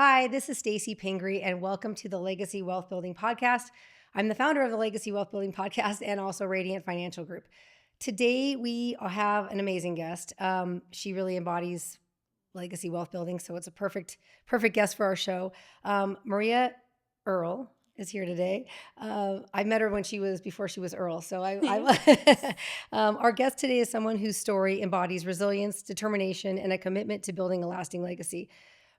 Hi, this is Stacy Pingree, and welcome to the Legacy Wealth Building Podcast. I'm the founder of the Legacy Wealth Building Podcast and also Radiant Financial Group. Today, we have an amazing guest. She really embodies legacy wealth building, so it's a perfect guest for our show. Maria Earl is here today. I met her before she was Earl. So our guest today is someone whose story embodies resilience, determination, and a commitment to building a lasting legacy.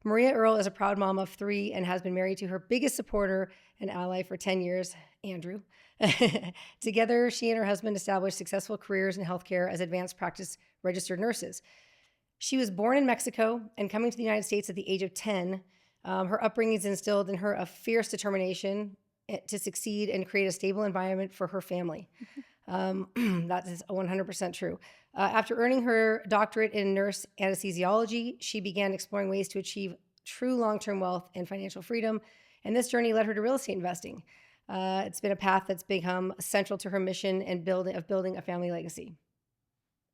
Maria Earl is a proud mom of 3 and has been married to her biggest supporter and ally for 10 years, Andrew. Together, she and her husband established successful careers in healthcare as advanced practice registered nurses. She was born in Mexico and coming to the United States at the age of 10. Her upbringing has instilled in her a fierce determination to succeed and create a stable environment for her family. That is 100% true. After earning her doctorate in nurse anesthesiology, she began exploring ways to achieve true long-term wealth and financial freedom. And this journey led her to real estate investing. It's been a path that's become central to her mission and building a family legacy.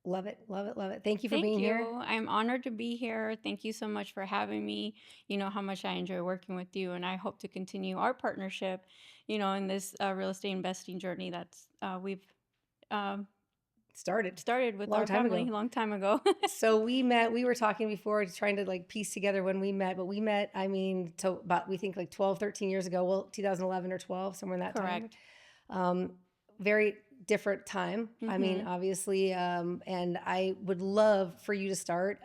Love it, love it, love it. Thank you for being here. I'm honored to be here. Thank you so much for having me. You know how much I enjoy working with you, and I hope to continue our partnership, in this real estate investing journey that's we've um, Started started with long our time family ago. a long time ago. So we met, we were talking before trying to piece together when we met, but we met, we think 12, 13 years ago, well, 2011 or 12, somewhere in that Correct. time. Very different time. Mm-hmm. Obviously, and I would love for you to start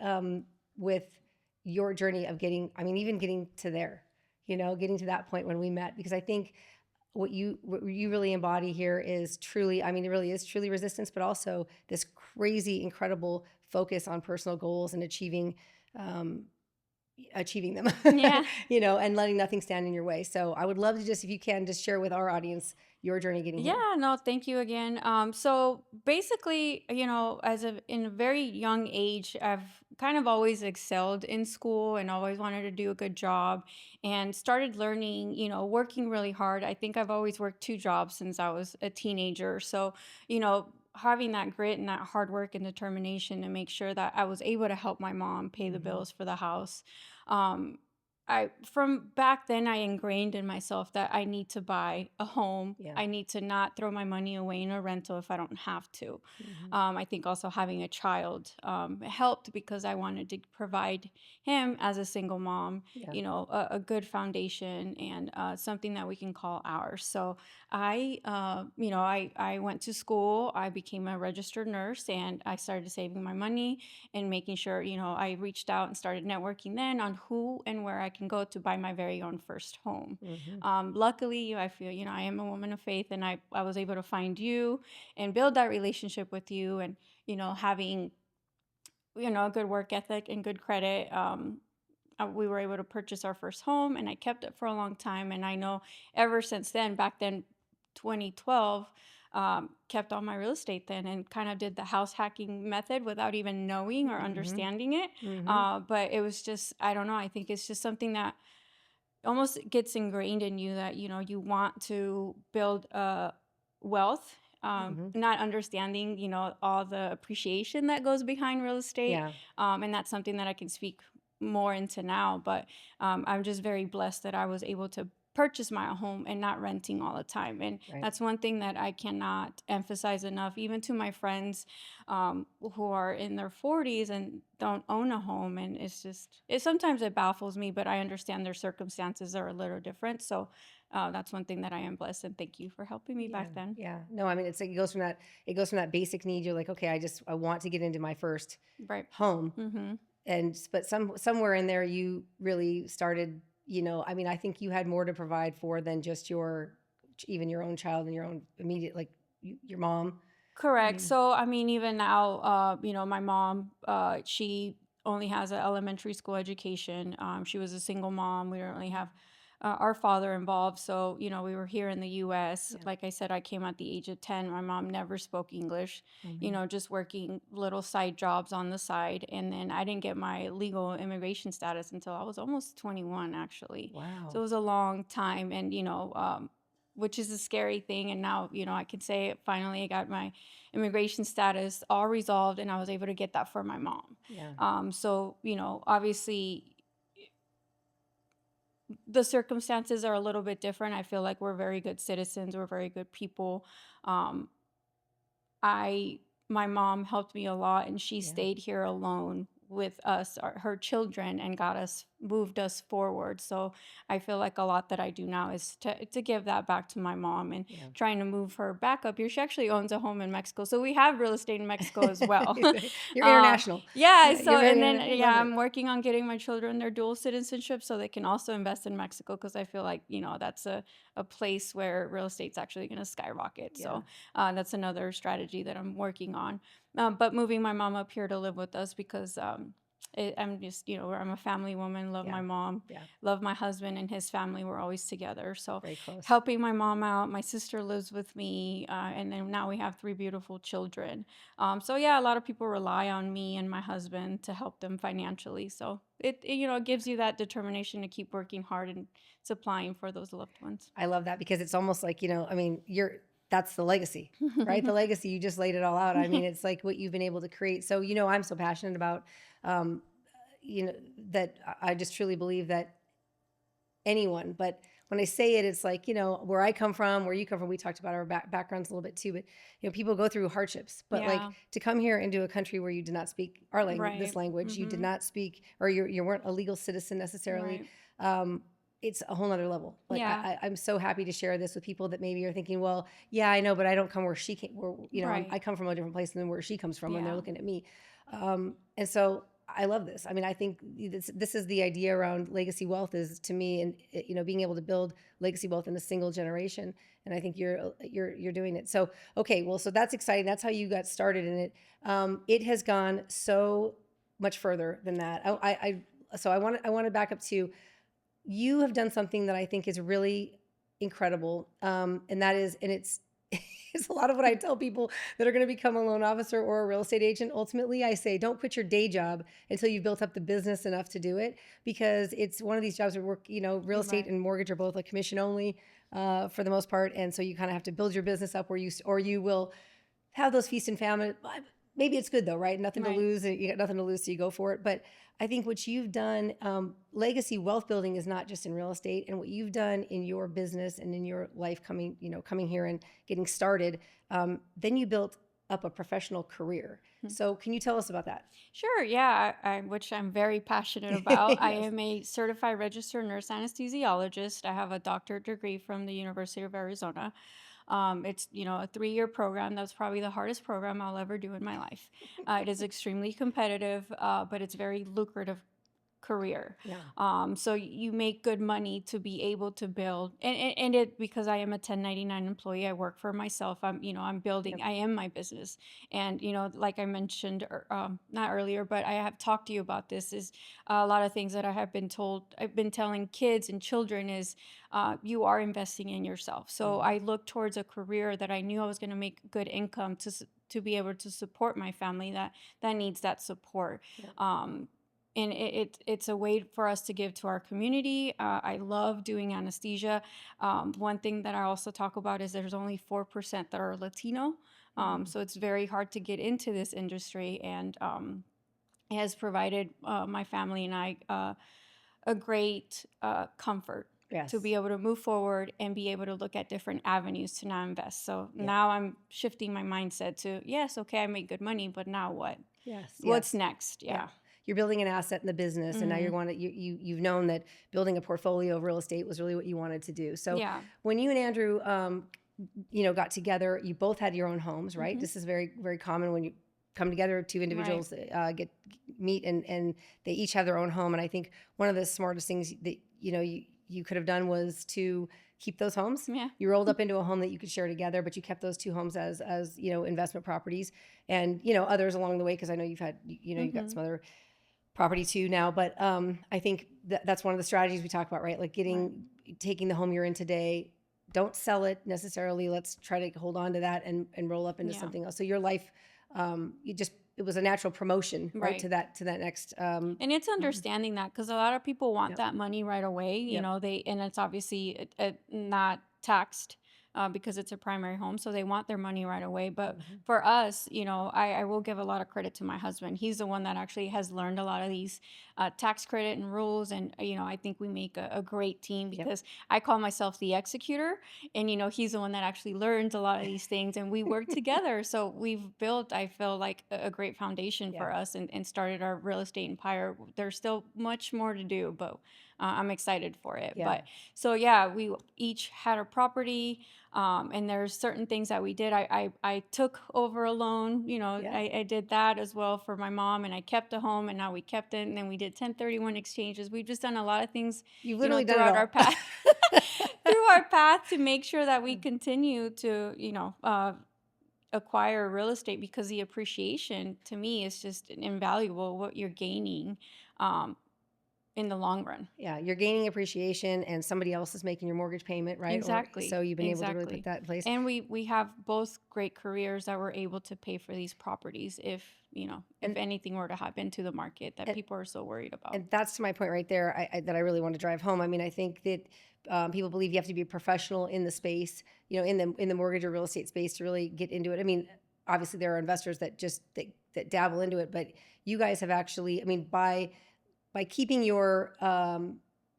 with your journey of even getting to there, getting to that point when we met, because I think what you really embody here is truly, it really is truly resistance, but also this crazy, incredible focus on personal goals and achieving them, Yeah. and letting nothing stand in your way. So I would love to if you can, just share with our audience your journey getting Yeah, here. no, thank you again. So basically, in a very young age, I've kind of always excelled in school and always wanted to do a good job and started learning, working really hard. I think I've always worked 2 jobs since I was a teenager. So, having that grit and that hard work and determination to make sure that I was able to help my mom pay the Mm-hmm. bills for the house. Um, I from back then I ingrained in myself that I need to buy a home. Yeah. I need to not throw my money away in a rental if I don't have to. Mm-hmm. I think also having a child helped because I wanted to provide him as a single mom, Yeah. a good foundation and something that we can call ours. So I went to school. I became a registered nurse and I started saving my money and making sure, I reached out and started networking then on who and where I can go to buy my very own first home. Mm-hmm. Luckily, I feel, I am a woman of faith and I was able to find you and build that relationship with you and, having, a good work ethic and good credit. We were able to purchase our first home and I kept it for a long time. And I know ever since then, back then, 2012, kept on my real estate then and kind of did the house hacking method without even knowing or Mm-hmm. understanding it. Mm-hmm. But it was just, I don't know, I think it's just something that almost gets ingrained in you that, you want to build wealth. Mm-hmm. Not understanding, all the appreciation that goes behind real estate. Yeah. And that's something that I can speak more into now. But I'm just very blessed that I was able to purchase my home and not renting all the time. And Right. that's one thing that I cannot emphasize enough, even to my friends who are in their 40s and don't own a home. And sometimes it baffles me, but I understand their circumstances are a little different. So that's one thing that I am blessed. And thank you for helping me Yeah. back then. Yeah. No, it's like it goes from that basic need. You're like, okay, I want to get into my first Right. home. Mm-hmm. But somewhere in there you really started, I think you had more to provide for than just even your own child and your own immediate, your mom. Correct. So, I mean, even now, my mom, she only has an elementary school education. She was a single mom. We don't really have our father involved. So, we were here in the US. Yeah. Like I said, I came at the age of 10. My mom never spoke English, Mm-hmm. just working little side jobs on the side. And then I didn't get my legal immigration status until I was almost 21, actually. So Wow. it was a long time. And, which is a scary thing. And now, I can say finally I got my immigration status all resolved and I was able to get that for my mom. Yeah. So, obviously the circumstances are a little bit different. I feel like we're very good citizens. We're very good people. Um, I my mom helped me a lot, and she Yeah. stayed here alone with us, her children, and moved us forward. So I feel like a lot that I do now is to give that back to my mom, and Yeah. trying to move her back up here. She actually owns a home in Mexico, so we have real estate in Mexico as well. You're international. Yeah. Yeah, So you're very and then I love it. I'm working on getting my children their dual citizenship so they can also invest in Mexico, because I feel like that's a place where real estate's actually going to skyrocket. Yeah. So that's another strategy that I'm working on. But moving my mom up here to live with us because I'm just, I'm a family woman, love Yeah. my mom, Yeah. love my husband and his family. We're always together. So Very close. helping my mom out, my sister lives with me, and then now we have 3 beautiful children. So yeah, a lot of people rely on me and my husband to help them financially. So it gives you that determination to keep working hard and supplying for those loved ones. I love that because it's almost like, I mean, that's the legacy, right? The legacy, you just laid it all out. I mean, it's like what you've been able to create. So, I'm so passionate about, um, that I just truly believe that anyone, but when I say it, it's like, where I come from, where you come from, we talked about our backgrounds a little bit too, but, people go through hardships, but like Yeah. to come here into a country where you did not speak our language, this Right. language, you did not speak, or you weren't a legal citizen necessarily. Right. It's a whole nother level. Like Yeah. I'm so happy to share this with people that maybe are thinking, well, yeah, I know, but I don't come where she came, where, Right. I come from a different place than where she comes from, and they're Yeah. looking at me. And so I love this. I mean, I think this is the idea around legacy wealth is to me, and being able to build legacy wealth in a single generation. And I think you're doing it. So okay, well, so that's exciting. That's how you got started in it. It has gone so much further than that. So I want to back up to, you have done something that I think is really incredible, and that is, and it's it's a lot of what I tell people that are going to become a loan officer or a real estate agent. Ultimately, I say, don't quit your day job until you've built up the business enough to do it, because it's one of these jobs where work, real estate Right. and mortgage are both like commission only, for the most part. And so you kind of have to build your business up or you will have those feast and famine. Maybe it's good though, right? Nothing to Right. lose. You got nothing to lose, so you go for it. But I think what you've done, legacy wealth building is not just in real estate, and what you've done in your business and in your life coming here and getting started, then you built up a professional career. So can you tell us about that? Sure. Yeah. Which I'm very passionate about. I Yes. am a certified registered nurse anesthesiologist. I have a doctorate degree from the University of Arizona. It's a 3-year program. That's probably the hardest program I'll ever do in my life. It is extremely competitive, but it's very lucrative career. Yeah. So you make good money to be able to build, and it because I am a 1099 employee, I work for myself. I'm building. Yep. I am my business, and like I mentioned, not earlier, but I have talked to you about this. Is a lot of things that I have been told. I've been telling kids and children is, you are investing in yourself. So I look towards a career that I knew I was going to make good income to be able to support my family that needs that support. Yep. And it's a way for us to give to our community. I love doing anesthesia. One thing that I also talk about is there's only 4% that are Latino. So it's very hard to get into this industry, and it has provided my family and I a great comfort Yes. to be able to move forward and be able to look at different avenues to now invest. So Yeah. now I'm shifting my mindset to, yes, okay, I make good money, but now what? Yes. What's Yes. next? Yeah. You're building an asset in the business, and now you're Mhm. going to you've known that building a portfolio of real estate was really what you wanted to do. So Yeah. when you and Andrew got together, you both had your own homes, right? Mhm. This is very, very common when you come together, two individuals get meet, and they each have their own home. And I think one of the smartest things that you could have done was to keep those homes. Yeah. You rolled up into a home that you could share together, but you kept those two homes as investment properties, and others along the way, because I know you've had you've got Mhm. some other property too now. But I think that's one of the strategies we talk about, right? Like Right. taking the home you're in today. Don't sell it necessarily. Let's try to hold on to that and roll up into Yeah. something else. So your life, it was a natural promotion, right? To Right. that next. And it's understanding that, because a lot of people want Yep. that money right away, Yep. and it's obviously not taxed because it's a primary home. So they want their money right away. But Mhm. for us, I will give a lot of credit to my husband. He's the one that actually has learned a lot of these tax credit and rules. And, I think we make a great team Yep. because I call myself the executor. And, he's the one that actually learns a lot of these things and we work together. So we've built, I feel like, a great foundation Yeah. for us and started our real estate empire. There's still much more to do, but I'm excited for it. Yeah. But so, yeah, we each had a property. And there's certain things that we did. I took over a loan, Yeah. I did that as well for my mom, and I kept a home, and now we kept it. And then we did 1031 exchanges. We've just done a lot of things, You've literally done it throughout our all. path, through our path to make sure that we continue to, acquire real estate, because the appreciation to me is just invaluable what you're gaining um, in the long run. Yeah, you're gaining appreciation and somebody else is making your mortgage payment, right? Or Exactly. so you've been able to really put Exactly. that in place. And we have both great careers that were able to pay for these properties if, if And anything were to happen to the market that and, people are so worried about. and that's to my point right there. That I really want to drive home. I mean, I think that people believe you have to be a professional in the space, in the mortgage or real estate space to really get into it. I mean, obviously there are investors that just that dabble into it, but you guys have actually, I mean, by keeping your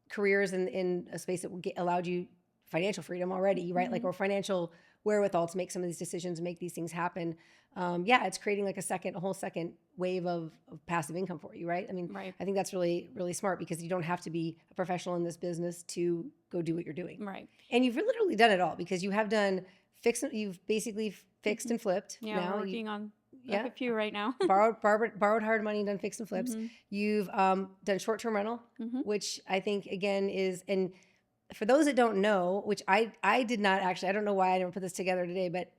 careers in a space that allowed you financial freedom already, right? Like, Hmm. or financial wherewithal to make some of these decisions, make these things happen. Yeah, it's creating like a whole second wave of passive income for you, right? I mean, Right. I think that's really, really smart because you don't have to be a professional in this business to go do what you're doing. Right. And you've literally done it all because you have done you've basically fixed Hmm. and flipped. Yeah, we're Now you, working on yeah, a few right now. borrowed hard money and done fix and flips. Hmm. You've done short term rental, Hmm. which I think again is, and for those that don't know, which I did not actually, I don't know why I never put this together today, but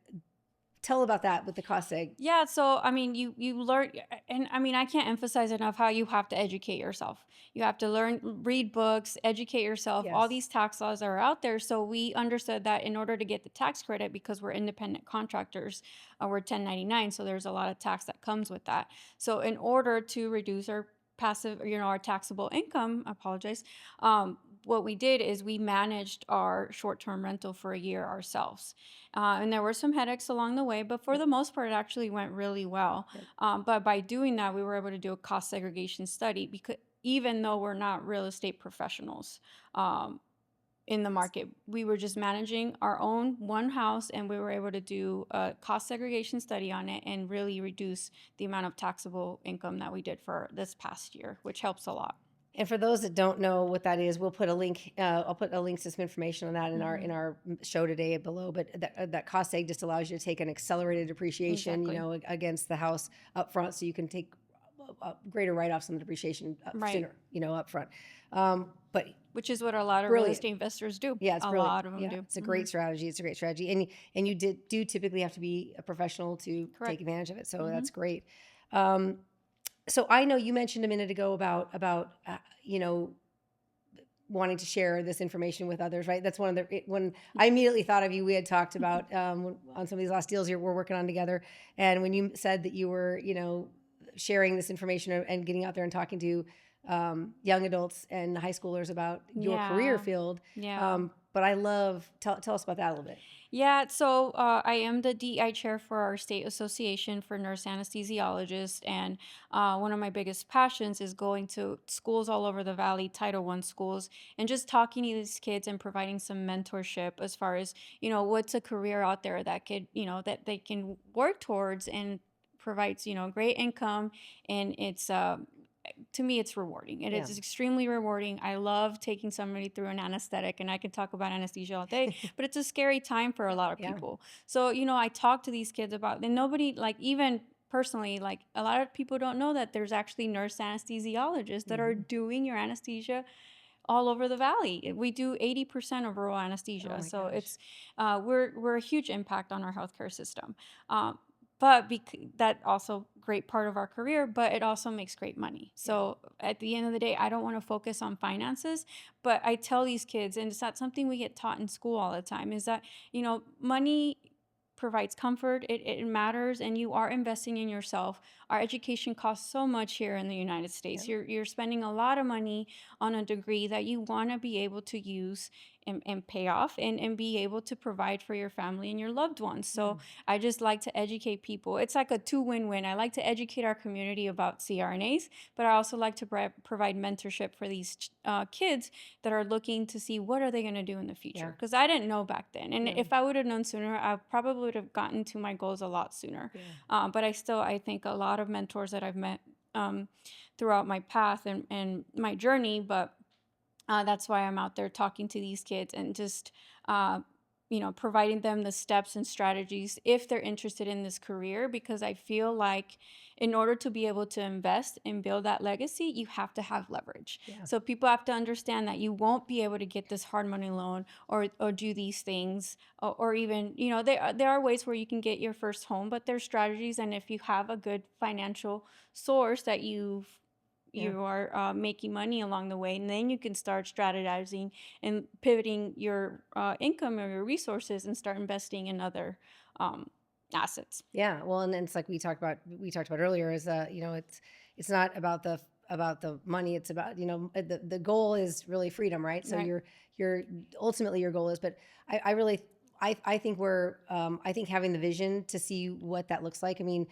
tell about that with the cost seg. Yeah, so I mean, you learn, and I mean, I can't emphasize enough how you have to educate yourself. You have to learn, read books, educate yourself. All Yes. these tax laws are out there, so we understood that in order to get the tax credit, because we're independent contractors, we're 1099, so there's a lot of tax that comes with that. So in order to reduce our passive, our taxable income, I apologize. What we did is we managed our short-term rental for a year ourselves. And there were some headaches along the way, but for Yep. the most part, it actually went really well. Yep. But by doing that, we were able to do a cost segregation study, because even though we're not real estate professionals in the market, we were just managing our own one house, and we were able to do a cost segregation study on it and really reduce the amount of taxable income that we did for this past year, which helps a lot. And for those that don't know what that is, we'll put a link. I'll put a link to some information on that in Hmm. our show today below. But that cost seg just allows you to take an accelerated depreciation, Exactly. against the house up front, so you can take greater write offs on the depreciation Right. sooner, up front. But Which is what a lot of real brilliant. estate investors do. Yeah, it's A brilliant. lot of them Yeah, do. it's a Hmm. great strategy. It's a great strategy, and you do typically have to be a professional to take Correct. advantage of it. So Hmm. that's great. Um, so I know you mentioned a minute ago about wanting to share this information with others, right? That's one of when I immediately thought of you. We had talked about on some of these last deals we're working on together, and when you said that you were sharing this information and getting out there and talking to young adults and high schoolers about your career Yeah. field. Yeah. But I love tell us about that a little bit. Yeah, so I am the DEI chair for our state association for nurse anesthesiologists, and one of my biggest passions is going to schools all over the valley, Title I schools, and just talking to these kids and providing some mentorship as far as what's a career out there that could that they can work towards and provides great income, and it's to me it's rewarding. It Yeah. is extremely rewarding. I love taking somebody through an anesthetic, and I can talk about anesthesia all day, but it's a scary time for a lot of Yeah. people. So I talk to these kids about, and nobody, like, even personally, like, a lot of people don't know that there's actually nurse anesthesiologists that are Hmm. doing your anesthesia all over the valley. We do 80% of rural Oh anesthesia, my so gosh. it's we're a huge impact on our healthcare system. But that also great part of our career, but it also makes great money. Yeah. So at the end of the day, I don't want to focus on finances, but I tell these kids, and it's not something we get taught in school all the time, is that money provides comfort, it matters, and you are investing in yourself. Our education costs so much here in the United Yeah. States. You're spending a lot of money on a degree that you want to be able to use and pay off and be able to provide for your family and your loved ones. So I just like to educate people. It's like a two-win-win. I like to educate our community about CRNAs, but I also like to provide mentorship for these kids that are looking to see what are they going to do in the future. Because I didn't know back then. And if I would have known sooner, I probably would have gotten to my goals a lot sooner. But I think a lot of mentors that I've met throughout my path and my journey, but that's why I'm out there talking to these kids and just, providing them the steps and strategies if they're interested in this career, because I feel like in order to be able to invest and build that legacy, you have to have leverage. So people have to understand that you won't be able to get this hard money loan or do these things or even, there are ways where you can get your first home, but there's strategies. And if you have a good financial source that you are making money along the way, and then you can start strategizing and pivoting your income or your resources and start investing in other assets. Yeah, well, and it's like we talked about earlier is it's not about the money. It's about the goal is really freedom, right? So your ultimately your goal is, but I really I think I think having the vision to see what that looks like. I mean,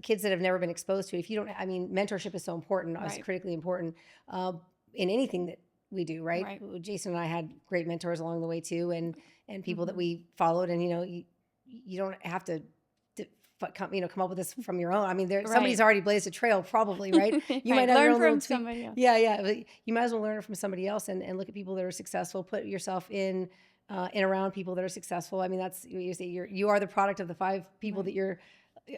kids that have never been exposed to it, if you don't, I mean, mentorship is so important, it's critically important in anything that we do, right? Jason and I had great mentors along the way too, and people that we followed, and you don't have to come up with this from your own. I mean, somebody's already blazed a trail, probably, right? You might have learn your own from little somebody else. But you might as well learn it from somebody else and look at people that are successful. Put yourself in around people that are successful. I mean, that's you say you are the product of the 5 people that you're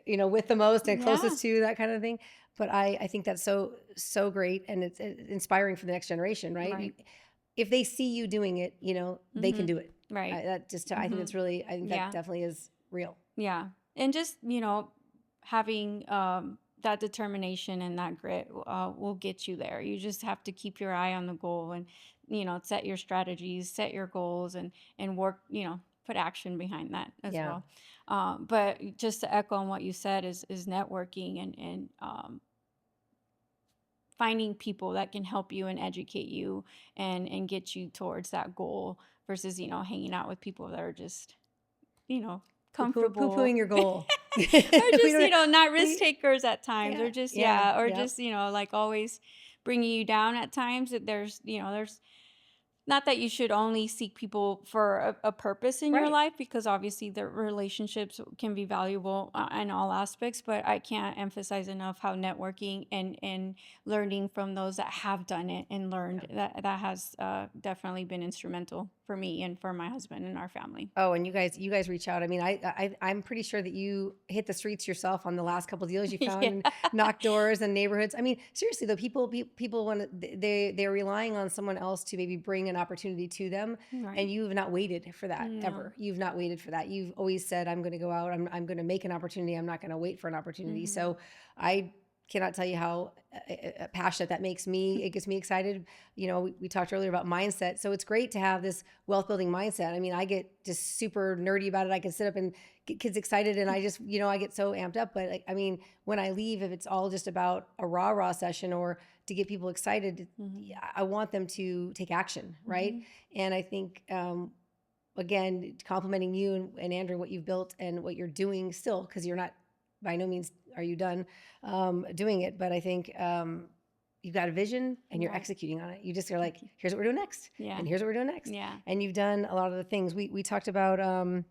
with the most and closest to, that kind of thing. But I think that's so great, and it's inspiring for the next generation, right? If they see you doing it, they can do it. That just I think it's really, I think that definitely is real. Yeah. And just, having that determination and that grit will get you there. You just have to keep your eye on the goal and, set your strategies, set your goals, and work, put action behind that as well. But just to echo on what you said is networking and finding people that can help you and educate you and get you towards that goal versus, hanging out with people that are just, comfortable. Poo-pooing your goal. Or just, not risk takers at times, or just, just, like always bringing you down at times. That there's not that you should only seek people for a purpose in your life, because obviously the relationships can be valuable in all aspects, but I can't emphasize enough how networking and learning from those that have done it and learned that has definitely been instrumental for me and for my husband and our family. Oh, and you guys reach out. I mean, I'm pretty sure that you hit the streets yourself on the last couple of deals you found and knocked doors and neighborhoods. I mean, seriously though, people want they're relying on someone else to maybe bring an opportunity to them, and you've not waited for that ever. You've not waited for that. You've always said, I'm going to go out. I'm going to make an opportunity. I'm not going to wait for an opportunity. So I cannot tell you how passionate that makes me. It gets me excited. We talked earlier about mindset. So it's great to have this wealth building mindset. I mean, I get just super nerdy about it. I can sit up and get kids excited, and I just, I get so amped up. But I mean, when I leave, if it's all just about a rah session or to get people excited, I want them to take action, right? And I think, again, complimenting you and Andrew, what you've built and what you're doing still, because you're not, by no means are you done doing it, but I think you've got a vision and you're executing on it. You just are like, here's what we're doing next, and here's what we're doing next, and you've done a lot of the things we talked about. And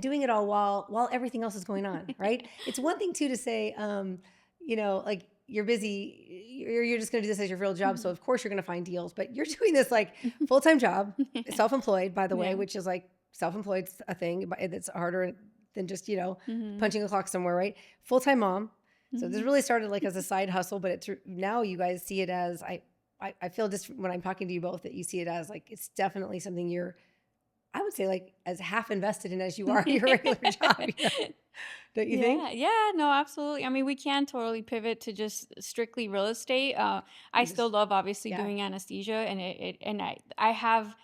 doing it all while everything else is going on, right? It's one thing too to say, like you're busy, you're just going to do this as your real job, so of course you're going to find deals, but you're doing this like full-time job, self-employed, by the way, which is like self-employed's a thing, but it's harder than just, punching a clock somewhere, right? Full-time mom. So this really started like as a side hustle, but it's now you guys see it as, I feel just when I'm talking to you both that you see it as like, it's definitely something you're, I would say like as half invested in as you are your regular job. Don't you think? Yeah, no, absolutely. I mean, we can totally pivot to just strictly real estate. I still love obviously doing anesthesia, and I have,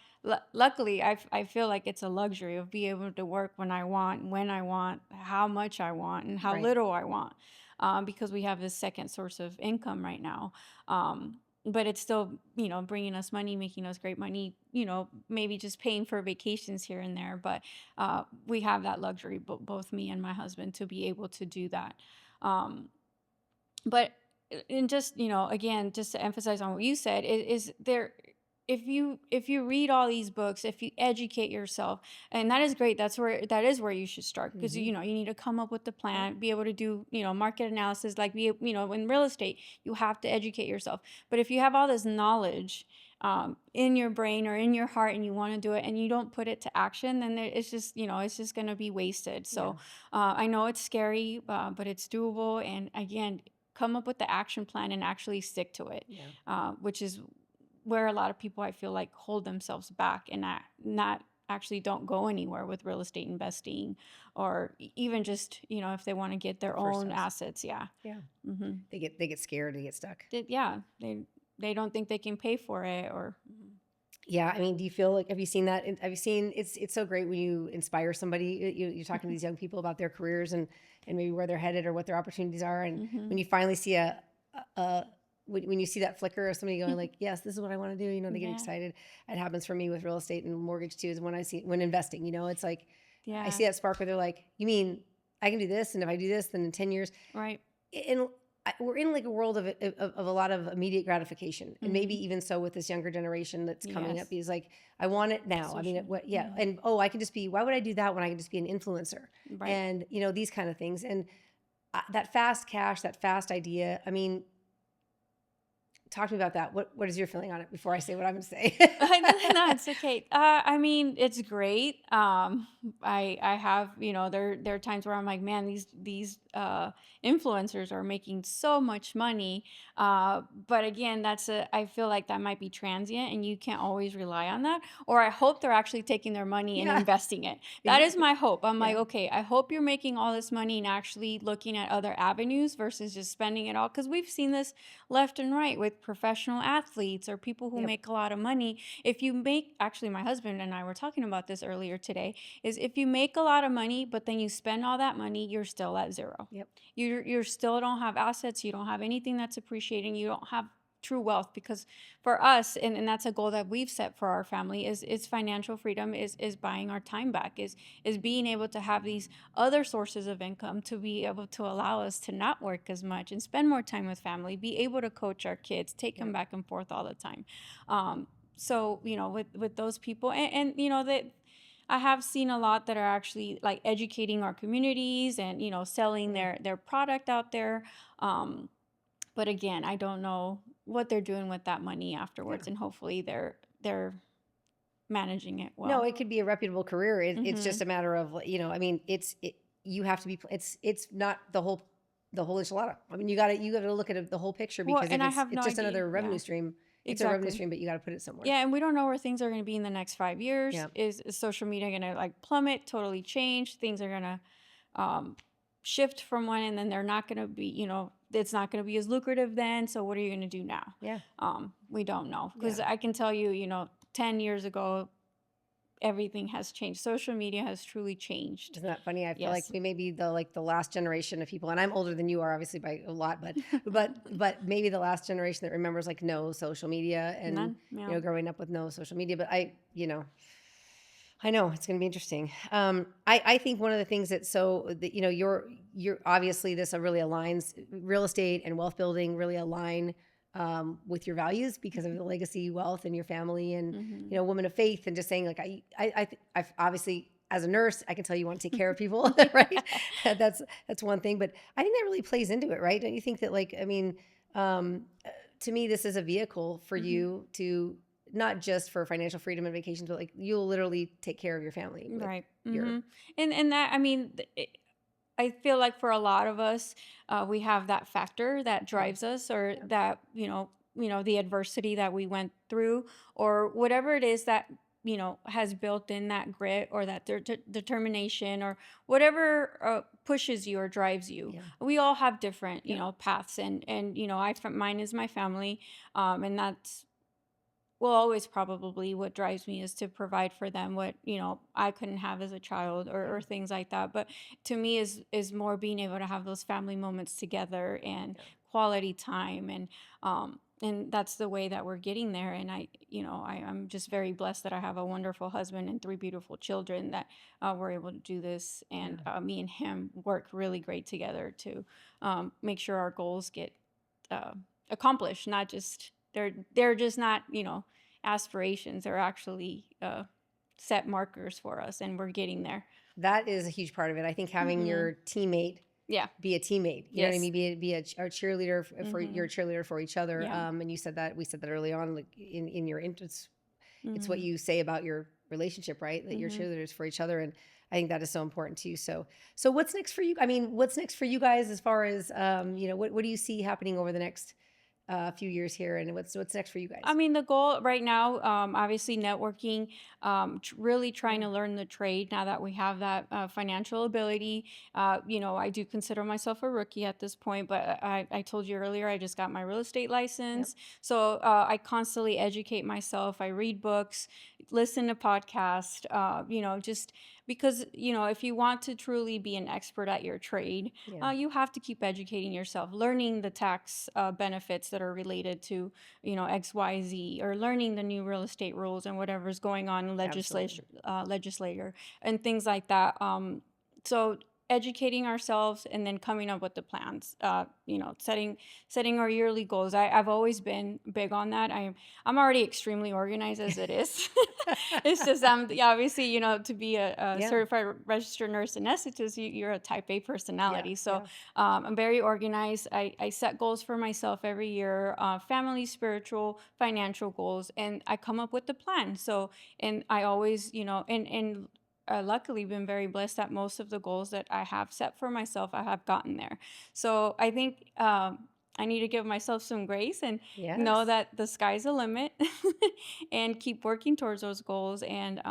luckily, I feel like it's a luxury of being able to work when I want, how much I want, and how little I want, because we have this second source of income right now. but it's still, bringing us money, making us great money, maybe just paying for vacations here and there. But we have that luxury, both me and my husband, to be able to do that. Um, but and just, again, just to emphasize on what you said, is there, if you read all these books, if you educate yourself, and that is great, that is where you should start, because Mm-hmm. you need to come up with the Yep. plan, be able to do, market analysis, like, in real estate, you have to educate yourself. But if you have all this knowledge in your brain or in your heart, and you want to do it, and you don't put it to action, then it's just, it's just going to be wasted. Yeah. So I know it's scary, but it's doable. And again, come up with the action plan and actually stick to it, Yeah. which is where a lot of people, I feel like, hold themselves back, and not actually don't go anywhere with real estate investing, or even just, if they want to get their First own house. assets. Yeah. Yeah. Mm-hmm. They get scared, they get stuck. Yeah. They don't think they can pay for it, or Yeah, I mean, do you feel like, have you seen that? Have you seen, it's so great when you inspire somebody, you're talking to these young people about their careers and maybe where they're headed or what their opportunities are. And mm-hmm. when you finally see when you see that flicker of somebody going like, yes, this is what I want to do, they get Yeah. excited. It happens for me with real estate and mortgage too, is when investing, it's like, I Yeah. see that spark where they're like, you mean I can do this? And if I do this, then in 10 years, Right. and we're in like a world of a lot of immediate gratification, and maybe Mm-hmm. even so with this younger generation that's coming up. Yes. He's like, I want it now. I mean, Social. yeah, Mm-hmm. and I can just be. Why would I do that when I can just be an influencer? Right. And these kind of things, and that fast cash, that fast idea. I mean, talk to me about that. What is your feeling on it before I say what I'm going to say? No, it's okay. I mean, it's great. I have, there are times where I'm like, man, these influencers are making so much money. But again, I feel like that might be transient, and you can't always rely on that. Or I hope they're actually taking their money and Yeah, investing it. That is exactly. my hope. I'm like, Yeah, okay, I hope you're making all this money and actually looking at other avenues versus just spending it all. Because we've seen this left and right with professional athletes or people who yep, make a lot of money. If you make, actually, my husband and I were talking about this earlier today, is if you make a lot of money, but then you spend all that money, you're still at zero. yep, You're still don't have assets. You don't have anything that's appreciating. You don't have true wealth. Because for us, and that's a goal that we've set for our family, is financial freedom, is buying our time back, is being able to have these other sources of income, to be able to allow us to not work as much and spend more time with family, be able to coach our kids, take them yep, back and forth all the time. So, with those people, and that, I have seen a lot that are actually like educating our communities, and selling yeah. their product out there. But again, I don't know what they're doing with that money Yeah. afterwards, and hopefully they're managing it No, well. it could be a reputable career. It's Mm-hmm. just a matter of, I mean, you have to be, it's not the whole enchilada. I mean, you got to look at the whole picture, Well, because if and I have no it's just idea. another revenue Yeah, stream, it's a revenue exactly. stream, but you got to put it somewhere. Yeah, and we don't know where things are going to be in the next 5 years. Yeah. Is social media going to like plummet, totally change? Things are going to um, shift from one, and then they're not going to be, it's not going to be as lucrative then. So what are you going to do now? Yeah. We don't know, Yeah. because I can tell you, 10 years ago, everything has changed. Social media has truly changed. Isn't that funny? I feel like Yes. we may be the last generation of people, and I'm older than you are, obviously by a lot, but maybe the last generation that remembers like no social media, and None. Yeah. growing up with no social media. But I know it's going to be interesting. I think one of the things that you're obviously this really aligns, real estate and wealth building really align with your values because of the legacy wealth and your family, and Mm-hmm. woman of faith, and just saying like I obviously as a nurse I can tell you want to take care of people, right? That's one thing, but I think that really plays into it, right? Don't you think that, like, I mean, to me this is a vehicle for Mm-hmm. you to not just for financial freedom and vacations, but like you'll literally take care of your family with Right. your Mm-hmm. And that, I mean, I feel like for a lot of us, we have that factor that yeah, drives us, or yeah, that, the adversity that we went through, or whatever it is that, has built in that grit, or that determination, or whatever pushes you or drives you. yeah, We all have different, yeah, paths, and mine is my family, and that's, well, always probably what drives me, is to provide for them what, I couldn't have as a child, yeah, or things like that. But to me, is more being able to have those family moments together, and yeah. quality time, and and that's the way that we're getting there. And I'm just very blessed that I have a wonderful husband and 3 beautiful children that we're able to do this. And Yeah. me and him work really great together to make sure our goals get uh, accomplished. Not just they're just not aspirations. They're actually set markers for us, and we're getting there. That is a huge part of it. I think having Mm-hmm. your teammate Yeah. be a teammate. You know what I Yes. mean? Be a cheerleader for Mm-hmm. you're a cheerleader for each other. Yeah. And you said that we said that early on, like in your interests, it's what Mm-hmm. you say about your relationship, right? That you're Mm-hmm. cheerleaders for each other, and I think that is so important too. So what's next for you? I mean, what's next for you guys as far as what do you see happening over the next few years here, and what's next for you I guys? mean, the goal right now, obviously networking, really trying Yeah. to learn the trade now that we have that financial ability. I do consider myself a rookie at this point, but I told you earlier, I just got my real estate Yep. license. So I constantly educate myself. I read books, listen to podcasts, just because, if you want to truly be an expert at your trade, Yeah. you have to keep educating yourself, learning the tax benefits that are related to XYZ, or learning the new real estate rules and whatever's going on in Absolutely. legislator and things like that. So educating ourselves and then coming up with the plans, setting our yearly goals. I've always been big on that. I'm already extremely organized as it is. It's just obviously, to be a Yeah. certified registered nurse anesthetist, you're a type A Yeah. personality. So Yeah. I'm very organized. I set goals for myself every year, family, spiritual, financial goals, and I come up with the plan. So, and I always, and luckily been very blessed that most of the goals that I have set for myself, I have gotten there. So I think I need to give myself some grace and know Yes. that the sky's the limit, and keep working towards those goals. And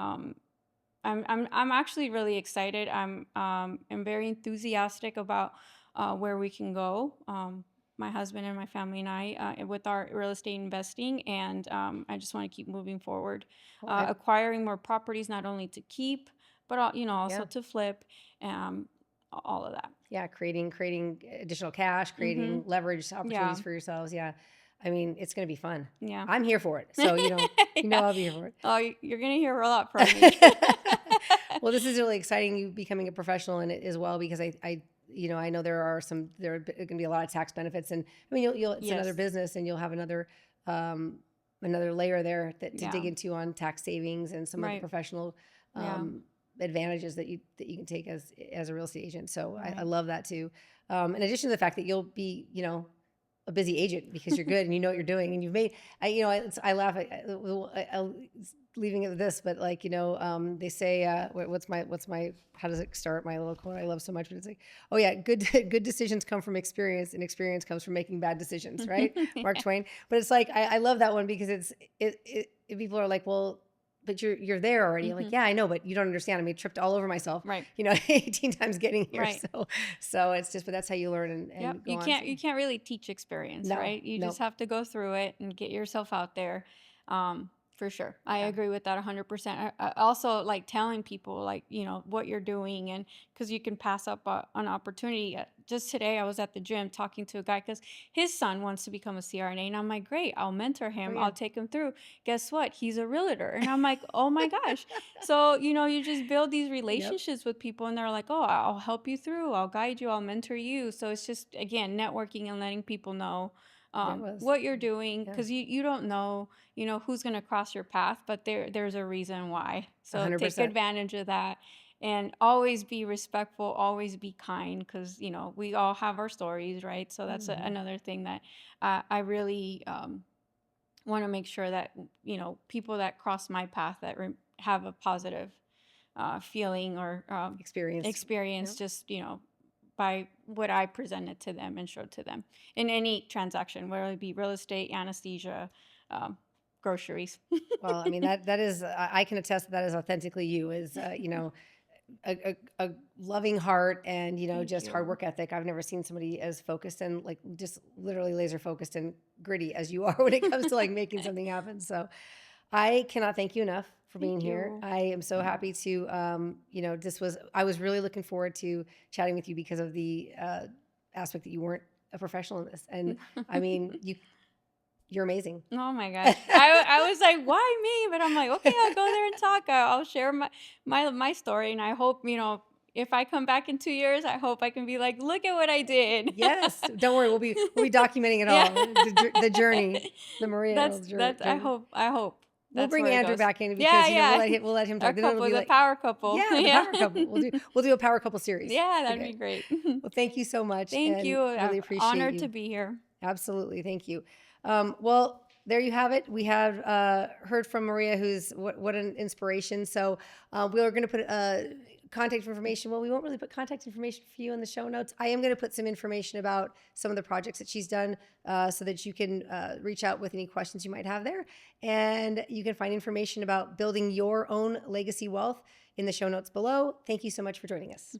I'm actually really excited. I'm very enthusiastic about where we can go. My husband and my family and I, with our real estate investing, and I just want to keep moving forward, Oh, I acquiring more properties, not only to keep, but also yeah. to flip, um, all of that. Yeah, creating additional cash, Mm-hmm. creating leverage Yeah. opportunities for yourselves. Yeah. I mean, it's going to be fun. Yeah. I'm here for it. So, Yeah. I'll be here for Oh, you're gonna hear a lot from me. it. Well, this is really exciting, you becoming a professional in it as well, because I know there are going to be a lot of tax benefits, and I mean, it's another Yes. business, and you'll have um, another layer there to dig Yeah. into on tax savings and some of the Right. professional Yeah. advantages that you can take as a real estate agent. So I Right. love that too. In addition to the fact that you'll be, a busy agent because you're good and you know what you're doing, and you've made, I laugh leaving it with this, but like, they say, what's my, how does it start? My little quote I love so much, but it's like, oh yeah, good, good decisions come from experience, and experience comes from making bad decisions. Right. Mark Yeah. Twain. But it's like, I love that one because people are like, well, but you're there already. I'm like, Hmm. yeah, I know, but you don't understand. I mean, tripped all over myself, Right. 18 times getting here. Right. So it's just, but that's how you learn Yep. and go You on. can't So you can't really teach experience, no, right? You no, just have to go through it and get yourself out there. For sure. I yeah, agree with that 100%. I also like telling people, like, what you're doing, and because you can pass up an opportunity. Just today I was at the gym talking to a guy because his son wants to become a CRNA, and I'm like, great, I'll mentor oh him. yeah, I'll take him through. Guess what? He's a realtor. And I'm like, oh my gosh. So, you just build these yep, relationships with people, and they're like, oh, I'll help you through. I'll guide you. I'll mentor you. So it's just, again, networking and letting people know there was, what you're doing, yeah, because you don't know, who's going to cross your path, but there's a reason why. So take 100%. advantage of that, and always be respectful, always be kind, because, we all have our stories, right? So that's Hmm. another thing that I really want to make sure that people that cross my path that have a positive feeling or Experience. experience, Yep. just by what I presented to them and showed to them in any transaction, whether it be real estate, anesthesia, um, groceries. Well, I mean, that is, I can attest that is authentically you, is, a loving heart, and, Thank just hard you. work ethic. I've never seen somebody as focused and like just literally laser focused and gritty as you are when it comes to like making something happen. So I cannot thank you enough for being Thank here. you. I am so happy to, I was really looking forward to chatting with you because of the aspect that you weren't a professional in this. And I mean, You're amazing. Oh my gosh. I was like, why me? But I'm like, okay, I'll go there and talk. I'll share my story. And I hope, if I come back in 2 years, I hope I can be like, look at what I did. Yes. Don't worry. We'll be documenting it Yeah. all. The journey, the Maria Earl That's journey. I hope We'll that's bring where it Andrew goes. back in Yeah, because yeah. we'll let him Our talk. Then it'll couple, be the like, power couple. yeah, the Yeah. power couple. We'll do a power couple series. Yeah, that'd Okay. be great. Well, thank you so much, Thank and you. really I'm appreciate honored to you. be here. Absolutely, thank you. Well, there you have it. We have heard from Maria, who's what an inspiration. So we are going to put contact information. Well, we won't really put contact information for you in the show notes. I am going to put some information about some of the projects that she's done so that you can reach out with any questions you might have there. And you can find information about building your own legacy wealth in the show notes below. Thank you so much for joining us.